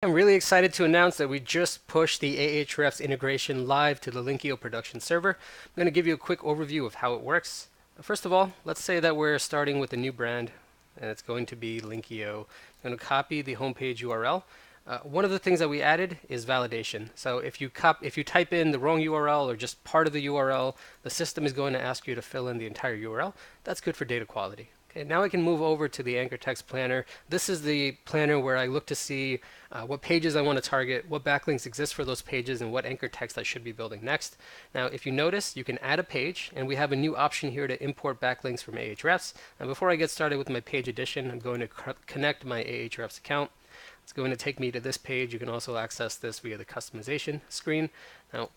I'm really excited to announce that we just pushed the Ahrefs integration live to the Linkio production server. I'm going to give you a quick overview of how it works. First of all, let's say that we're starting with a new brand, and it's going to be Linkio. I'm going to copy the homepage URL. One of the things that we added is validation. So if you type in the wrong URL or just part of the URL, the system is going to ask you to fill in the entire URL. That's good for data quality. Okay, now I can move over to the Anchor Text Planner. This is the planner where I look to see what pages I want to target, what backlinks exist for those pages, and what anchor text I should be building next. Now, if you notice, you can add a page, and we have a new option here to import backlinks from Ahrefs. Now, before I get started with my page edition, I'm going to connect my Ahrefs account. It's going to take me to this page. You can also access this via the customization screen. Now,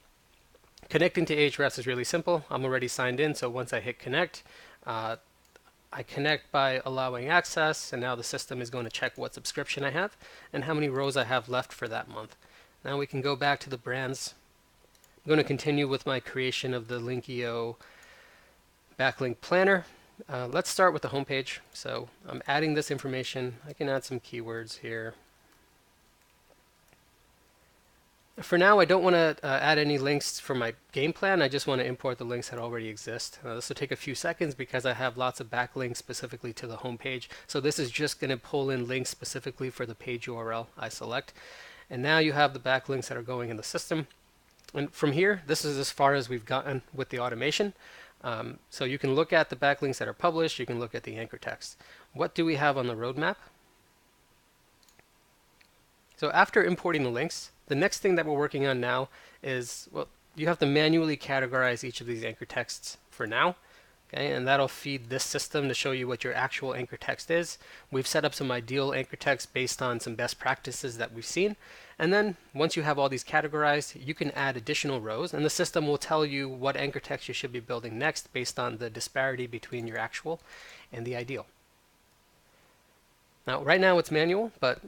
connecting to Ahrefs is really simple. I'm already signed in, so once I hit connect, I connect by allowing access, and now the system is going to check what subscription I have and how many rows I have left for that month. Now we can go back to the brands. I'm going to continue with my creation of the Linkio Backlink Planner. Let's start with the homepage. So I'm adding this information. I can add some keywords here. For now, I don't want to add any links for my game plan. I just want to import the links that already exist. This will take a few seconds because I have lots of backlinks specifically to the home page. So this is just going to pull in links specifically for the page URL I select. And now you have the backlinks that are going in the system. And from here, this is as far as we've gotten with the automation. So you can look at the backlinks that are published. You can look at the anchor text. What do we have on the roadmap? So after importing the links, the next thing that we're working on now is, well, you have to manually categorize each of these anchor texts for now. Okay, and that'll feed this system to show you what your actual anchor text is. We've set up some ideal anchor text based on some best practices that we've seen. And then once you have all these categorized, you can add additional rows, and the system will tell you what anchor text you should be building next based on the disparity between your actual and the ideal. Now, right now it's manual, but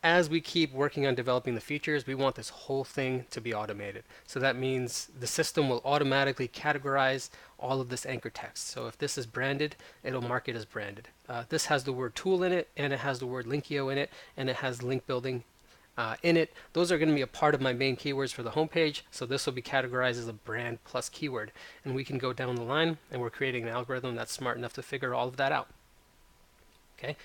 as we keep working on developing the features, we want this whole thing to be automated. So that means the system will automatically categorize all of this anchor text. So if this is branded, it'll mark it as branded. This has the word tool in it, and it has the word Linkio in it, and it has link building in it. Those are going to be a part of my main keywords for the homepage. So this will be categorized as a brand plus keyword. And we can go down the line, and we're creating an algorithm that's smart enough to figure all of that out. Okay.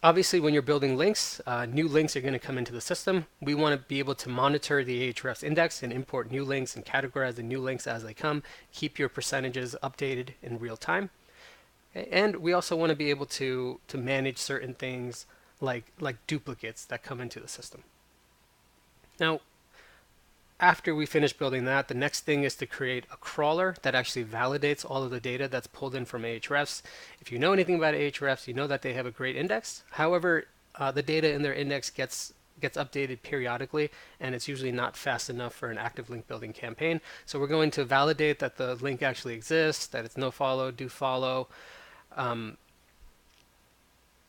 Obviously, when you're building links, new links are going to come into the system. We want to be able to monitor the Ahrefs index and import new links and categorize the new links as they come. Keep your percentages updated in real time. Okay? And we also want to be able to manage certain things like duplicates that come into the system. Now, after we finish building that, the next thing is to create a crawler that actually validates all of the data that's pulled in from Ahrefs. If you know anything about Ahrefs, you know that they have a great index. However, the data in their index gets updated periodically, and it's usually not fast enough for an active link building campaign. So we're going to validate that the link actually exists, that it's no follow, do follow.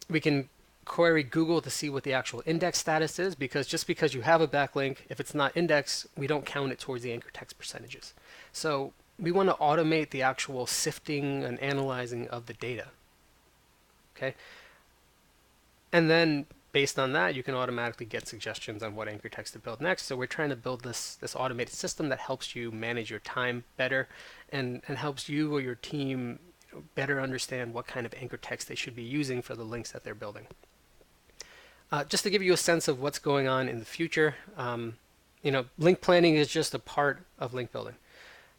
We can query Google to see what the actual index status is, because just because you have a backlink, if it's not indexed, we don't count it towards the anchor text percentages. So we want to automate the actual sifting and analyzing of the data. Okay, and then based on that, you can automatically get suggestions on what anchor text to build next. So we're trying to build this automated system that helps you manage your time better and helps you or your team better understand what kind of anchor text they should be using for the links that they're building. Just to give you a sense of what's going on in the future, link planning is just a part of link building.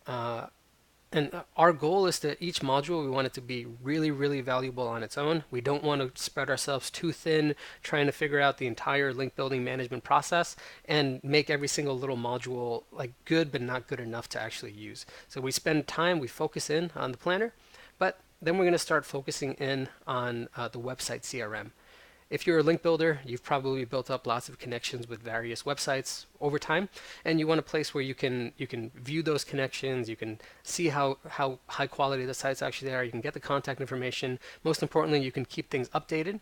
And our goal is that each module, we want it to be really, really valuable on its own. We don't want to spread ourselves too thin trying to figure out the entire link building management process and make every single little module like good but not good enough to actually use. So we spend time, we focus in on the planner, but then we're going to start focusing in on the website CRM. If you're a link builder, you've probably built up lots of connections with various websites over time, and you want a place where you can view those connections, you can see how high quality the sites actually are, you can get the contact information. Most importantly, you can keep things updated,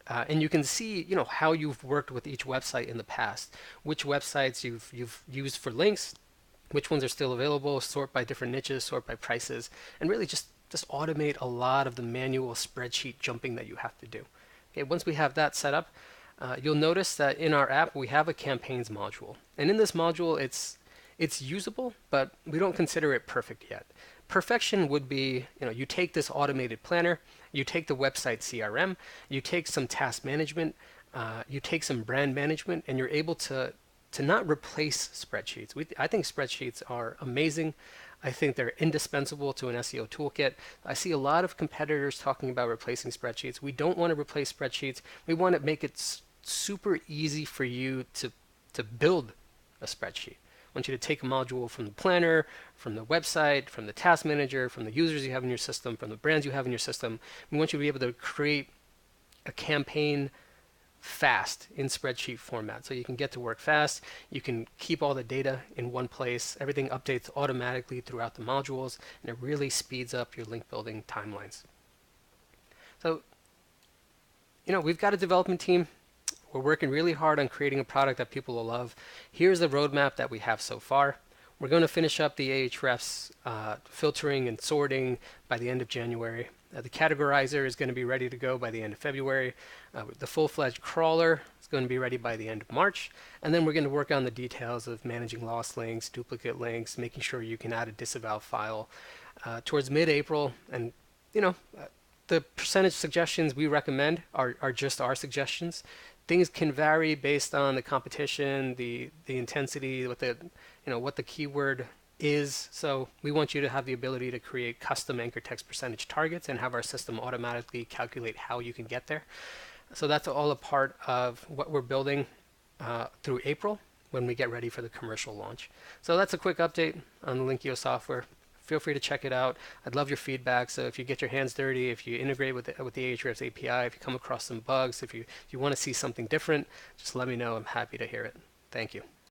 and you can see how you've worked with each website in the past, which websites you've used for links, which ones are still available, sort by different niches, sort by prices, and really just automate a lot of the manual spreadsheet jumping that you have to do. Okay, once we have that set up, you'll notice that in our app we have a campaigns module, and in this module it's usable, but we don't consider it perfect yet. Perfection would be, you take this automated planner, you take the website CRM, you take some task management, you take some brand management, and you're able to not replace spreadsheets. I think spreadsheets are amazing. I think they're indispensable to an SEO toolkit. I see a lot of competitors talking about replacing spreadsheets. We don't want to replace spreadsheets. We want to make it super easy for you to build a spreadsheet. I want you to take a module from the planner, from the website, from the task manager, from the users you have in your system, from the brands you have in your system. We want you to be able to create a campaign fast in spreadsheet format, so you can get to work fast. You can keep all the data in one place. Everything updates automatically throughout the modules, and it really speeds up your link building timelines. So, we've got a development team. We're working really hard on creating a product that people will love. Here's the roadmap that we have so far. We're going to finish up the Ahrefs filtering and sorting by the end of January. The categorizer is going to be ready to go by the end of February. The full-fledged crawler is going to be ready by the end of March. And then we're going to work on the details of managing lost links, duplicate links, making sure you can add a disavow file towards mid-April. And, the percentage suggestions we recommend are just our suggestions. Things can vary based on the competition, the intensity, what the keyword is. So we want you to have the ability to create custom anchor text percentage targets and have our system automatically calculate how you can get there. So that's all a part of what we're building through April when we get ready for the commercial launch. So that's a quick update on the Linkio software. Feel free to check it out. I'd love your feedback. So if you get your hands dirty, if you integrate with the Ahrefs API, if you come across some bugs, if you want to see something different, just let me know. I'm happy to hear it. Thank you.